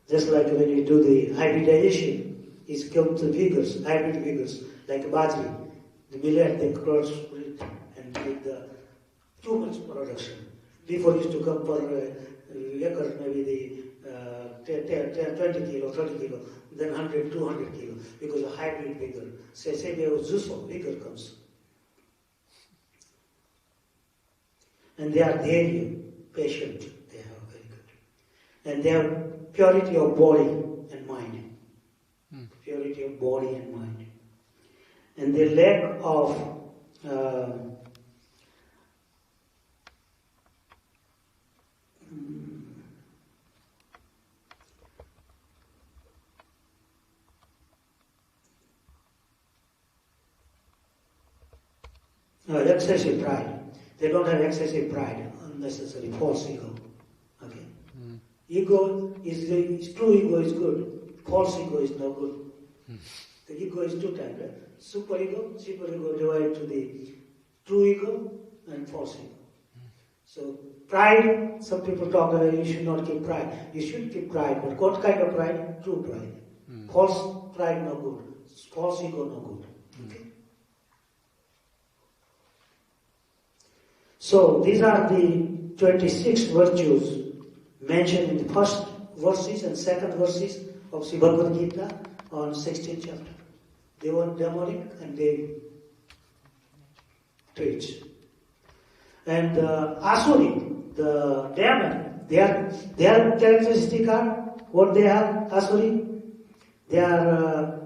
Just like when you do the hybridization, it's come to vigors, hybrid vigors, like bajri. The millet, they crossbreed and make the too much production. Before used to come per acre, maybe the 20 kilo, 30 kilo, then 100, 200 kilo, because a hybrid vigor. Say we have Zuso, vigor comes. And they are daily patient, they have very good. And they have purity of body and mind. Purity of body and mind. And the lack of excessive pride. They don't have excessive pride, unnecessary false ego. Okay. Ego is true ego is good. False ego is no good. The ego is two types, right? Super ego divided to the true ego and false ego. So pride, some people talk about you should not keep pride. You should keep pride, but what kind of pride? True pride. False pride no good. False ego no good. Okay. So these are the 26 virtues mentioned in the first verses and second verses of Sri Bhagavad Gita on 16th chapter. They were demonic and they traits. And Asuri, the demon, their characteristic are what they have, Asuri? They are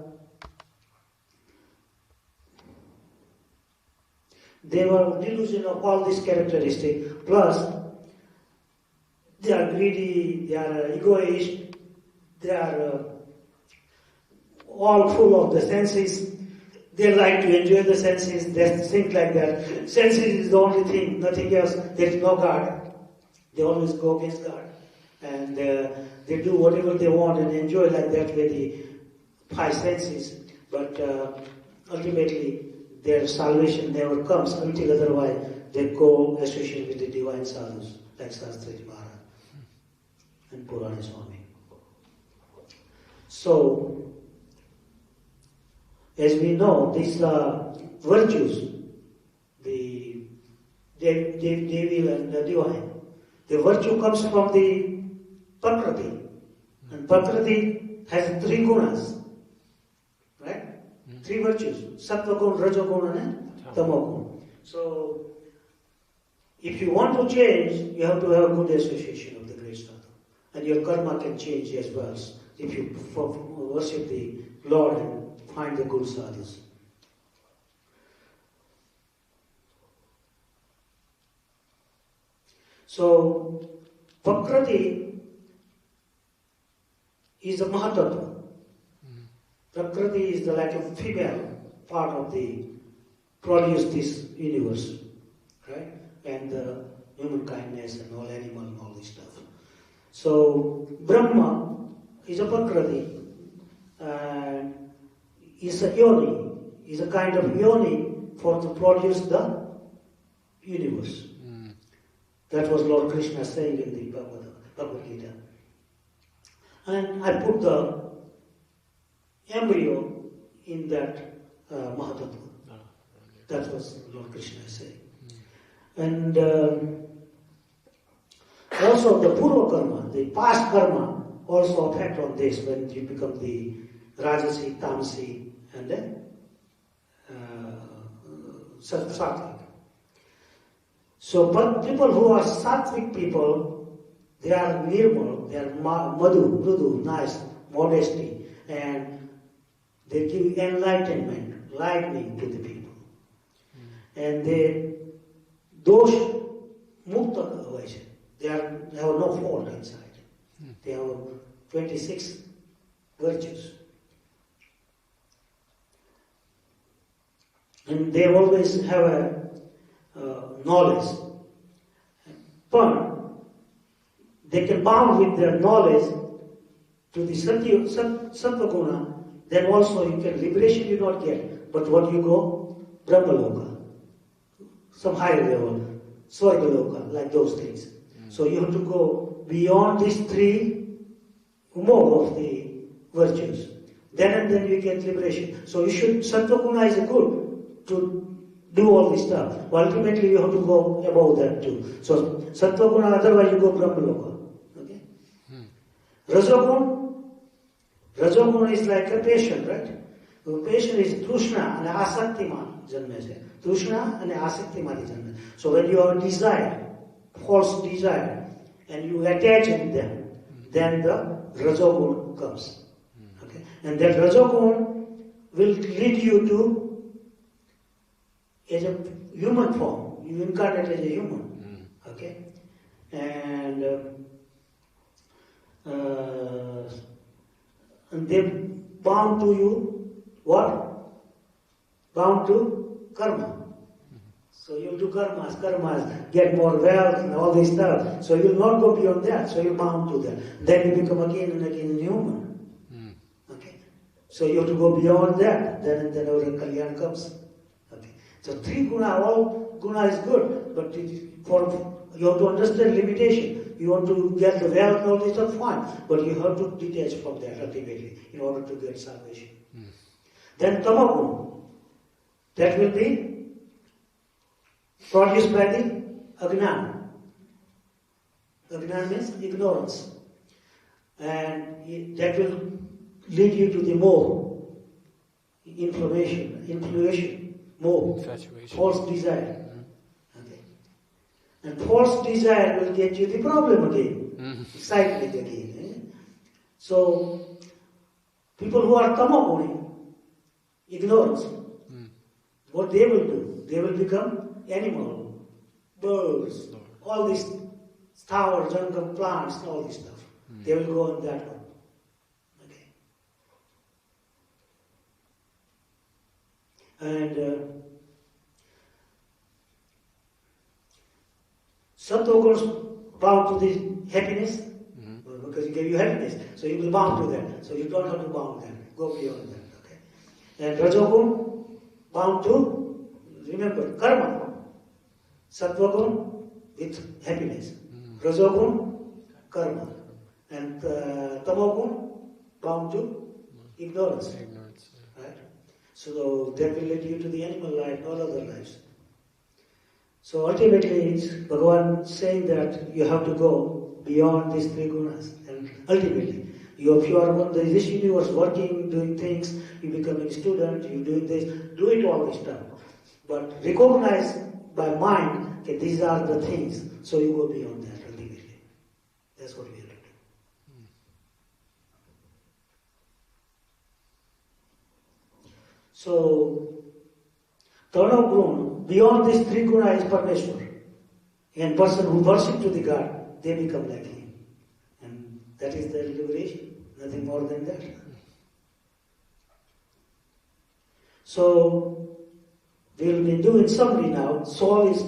they were delusion of all these characteristics, plus they are greedy, they are egoist, they are all full of the senses, they like to enjoy the senses, they think like that. Senses is the only thing, nothing else, there is no God. They always go against God. And they do whatever they want and enjoy like that with the five senses. But ultimately, their salvation never comes until otherwise they go associate with the divine sadhus like Shastriji Maharaj and Purana Swami. So, as we know, these virtues, the devil and the divine, the virtue comes from the Prakriti, and Prakriti has three gunas. Three virtues, Sattva Gun, Raja Gun and Tamo Gun. So, if you want to change, you have to have a good association of the great sadhu. And your karma can change as well if you worship the Lord and find the good sadhus. So, Prakriti is a Mahatattva. Prakriti is like a female part of the produce this universe, right? And the human kindness and all animal and all this stuff. So Brahma is a Prakriti and is a yoni, is a kind of yoni for to produce the universe. That was Lord Krishna saying in the Bhagavad Gita. And I put the embryo in that Mahatattva. That was Lord Krishna saying. And also the Purva Karma, the past karma, also affect on this when you become the Rajasi, Tamasi, and then Sattvic. So, but people who are Sattvic people, they are nirmal, they are madhu, mrudu, nice, modesty, and they give enlightenment, lightning to the people. And they dosh mukta hoise. They have no fault inside. They have 26 virtues. And they always have a knowledge. But they can bound with their knowledge to the Sattva Guna, then also you can, liberation you not get. But what you go? Brahmaloka. Some higher level. Swargaloka, like those things. So you have to go beyond these three mode of the virtues. Then and then you get liberation. So you should, Sattva Guna is good to do all this stuff. Ultimately you have to go above that too. So Sattva Guna, otherwise you go Brahmaloka. Okay? Rajoguna is like a patient, right? The patient is Trishna and Asaktiman janme se. Trishna and Asaktiman janme. So when you have a desire, false desire, and you attach in them, then the Rajoguna comes. Okay? And that Rajoguna will lead you to as a human form. You incarnate as a human. Okay? And they bound to you, what? Bound to karma. So you do karmas, get more wealth and all this stuff. So you will not go beyond that. So you're bound to that. Then you become again and again human. Okay. So you have to go beyond that. Then our Kalyan comes. Okay. So 3 guna, all guna is good, but you have to understand limitation. You want to get the wealth and all this stuff, fine. But you have to detach from that ultimately in order to get salvation. Then tamaguna. That will be produced by the ajnana. Ajnana means ignorance. And that will lead you to the more influation, more false desire. Okay. And false desire will get you the problem again, cycling again. So, people who are tamaguni, ignorance, what they will do? They will become animal, birds, all these tower, jungle, plants, all this stuff. They will go on that one. Okay. And Sattva goes bound to the happiness, because it gave you happiness, so you will bound to that. So you don't have to bound that. Go beyond that. Okay. And Rajogun bound to, remember, karma. Sattvagun with happiness. Rajogun, karma. And Tamogun bound to ignorance. Right? So that will lead you to the animal life, all other lives. So ultimately it's Bhagavan saying that you have to go beyond these 3 gunas. And ultimately, if you are on this universe working, doing things, you becoming a student, you doing this, do it all this stuff. But recognize by mind that these are the things, so you go beyond that ultimately. That's what we have to do. So, Tarnav Guna, beyond these 3 guna is Parmeshwar. And person who worships to the God, they become like him. And that is their liberation, nothing more than that. So, we'll be doing summary now. Soul is,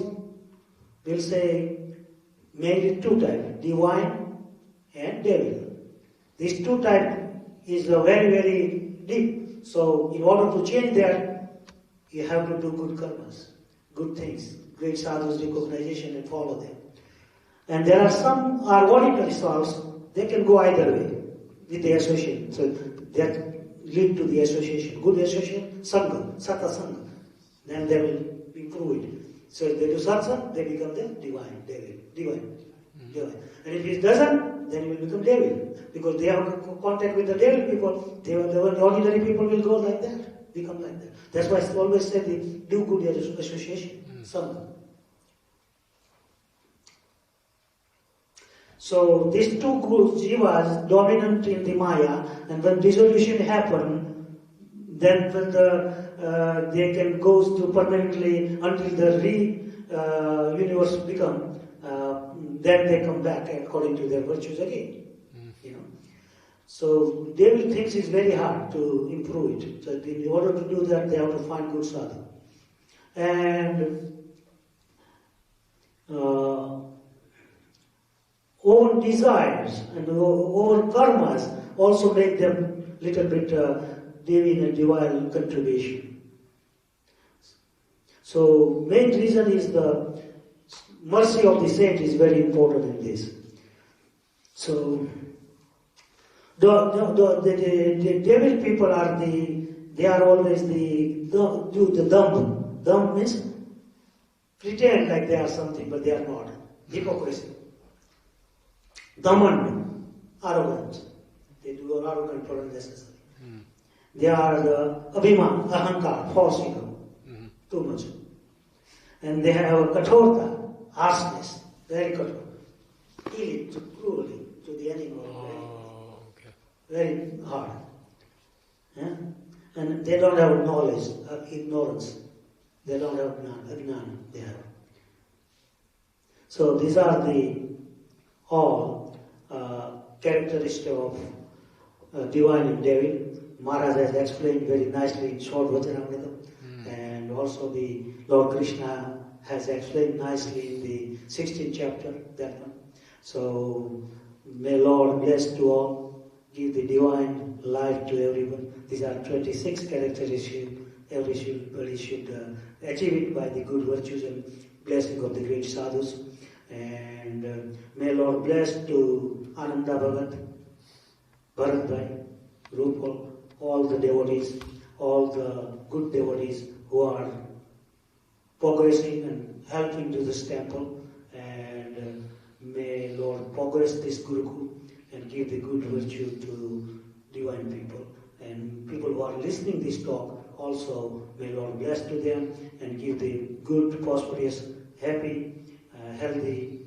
we'll say, made in 2 types, divine and devil. These 2 types is very, very deep. So in order to change that, you have to do good karmas, good things, great sadhus, recognition and follow them. And there are some are ordinary souls, they can go either way with the association. So that lead to the association. Good association, Sangha, Satta Sangha. Then they will improve it. So if they do satsang, they become the divine, divine. And if it doesn't, then it will become devil. Because they have contact with the devil people, the ordinary people will go like that, become like that. That's why I always say they do good association, sangha. So these 2 groups, jivas, dominant in the Maya, and when dissolution happens, then when they can go to permanently until the universe become, then they come back according to their virtues again. You know. So devil thinks it's very hard to improve it. So in order to do that, they have to find good sadhu. And own desires and own karmas also make them little bit divine and divine contribution. So main reason is the mercy of the saint is very important in this. So The devil people are they are always do the dumb. Dumb means pretend like they are something, but they are not. Hypocrisy. Daman, arrogant. They do arrogant for unnecessary. They are the abhiman, ahankar, false ego. Too much. And they have a kathorta, harshness, very kathor. Kill it cruelly to the animal. Very hard. Yeah? And they don't have knowledge, ignorance. They don't have ajnana, they have. So these are the all characteristics of divine and devil. Maharaj has explained very nicely in short Vachanamritam. And also the Lord Krishna has explained nicely in the 16th chapter, that one. So may Lord bless to all, give the divine life to everyone. These are 26 characteristics. Everybody should achieve it by the good virtues and blessing of the great sadhus. And may Lord bless to Ananda Bhagat, Bharat Bhai, Gurukul, all the devotees, all the good devotees who are progressing and helping to this temple. And may Lord progress this Gurukul and give the good virtue to divine people. And people who are listening this talk also, may Lord bless to them and give the good, prosperous, happy, healthy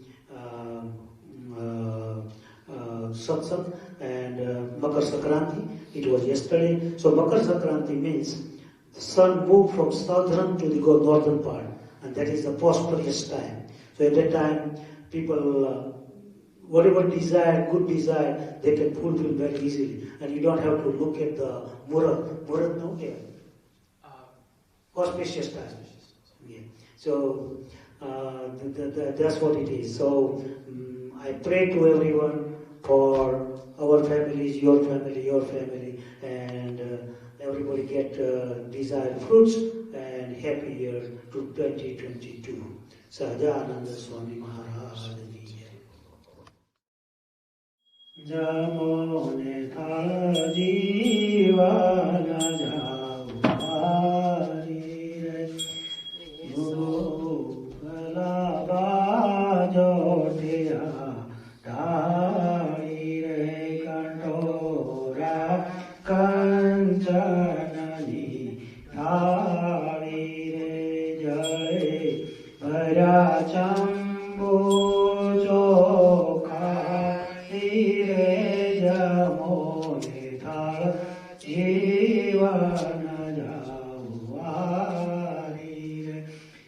Satsang. And Makarsakaranti, it was yesterday. So Makarsakaranti means the sun moved from southern to the northern part, and that is the prosperous time. So at that time, people, whatever desire, good desire, they can fulfill very easily. And you don't have to look at the Murat, no? Yeah. Auspicious time. Yeah. So that's what it is. So I pray to everyone for our families, your family, and everybody get desired fruits and happy year to 2022. Sahajananda Swami Maharaj. Jamone thal jeevana jau hari re Gurukula bajotiya dhari re kantora kanjanani dhari re jale bhara chambu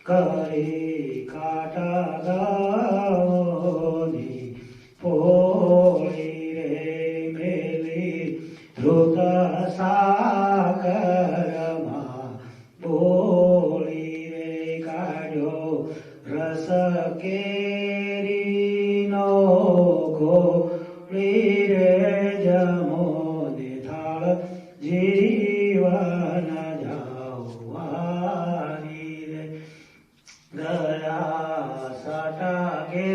Kari kata gaoni poli re meli druta sakarama poli re kadyo rasa keri no goli re jamone thal jivana Gaya sata ke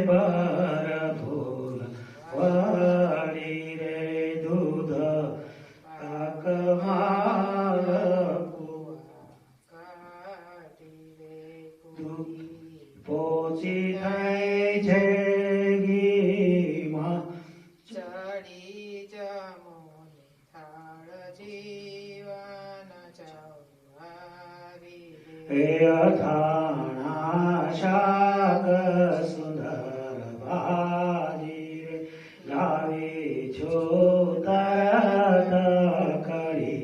bar phul wari re dudha akmal ku kati re pochi thai jegi ma chadi jamone thal jivana chawari Thana shaka sundar bhaji lavi chodara kari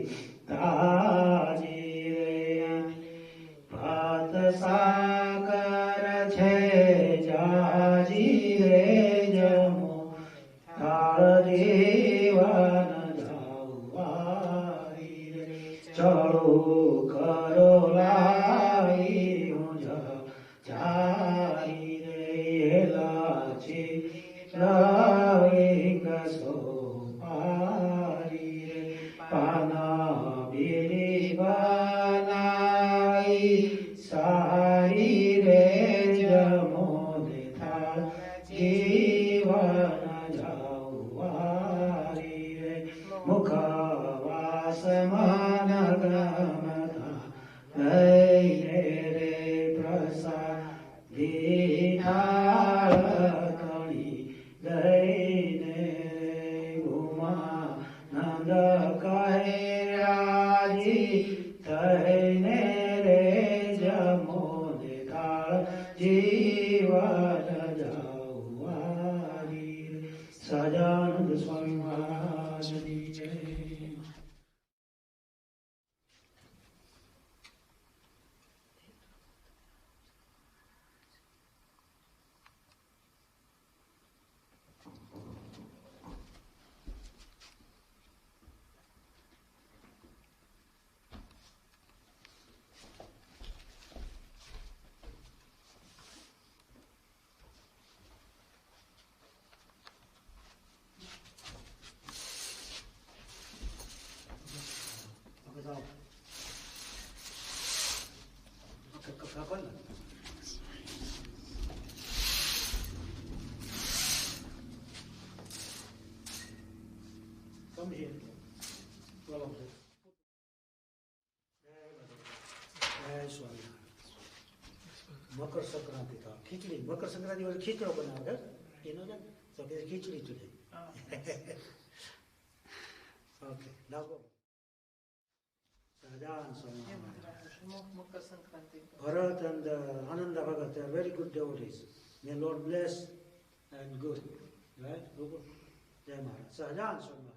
taji bhat sakar che jaji re jamo taji vana javari chalo karo Jivana Jauvari समान गमता लैले रे प्रसाद दीनाळकणी लैने घुमा नंद कहे राजी कहने रे जमोने काळ जीवन जाऊवारी सजानंद स्वामी महाराज की जय। Come here. Well, जय स्वामीनारायण। मकर संक्रांति था खिचड़ी, मकर संक्रांति वाले खिचड़ी बनाओ यार, you know that? So there's khichdi today. Okay, now go. Sahajan Swaminarayan. Bharat and Ananda Bhagat, they are very good devotees. May Lord bless and good. Right? Gurukul. Jai Maharaj. Sahajan Swaminarayan.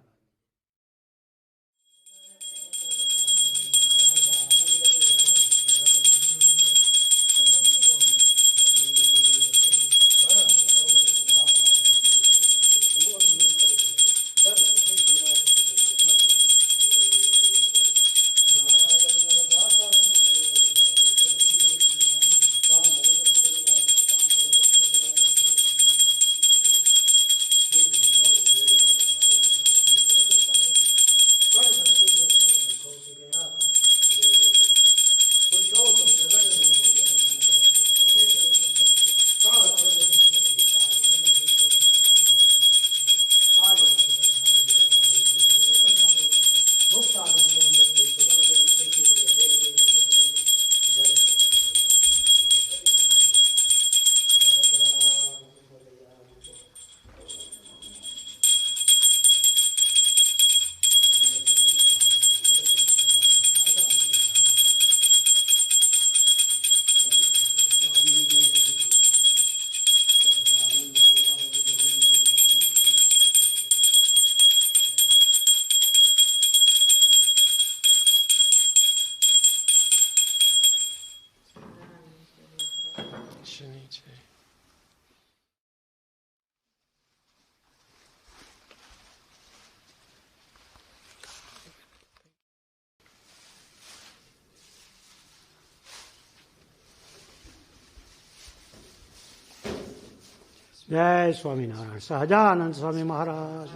जय स्वामीनारायण। सहजानंद स्वामी महाराज।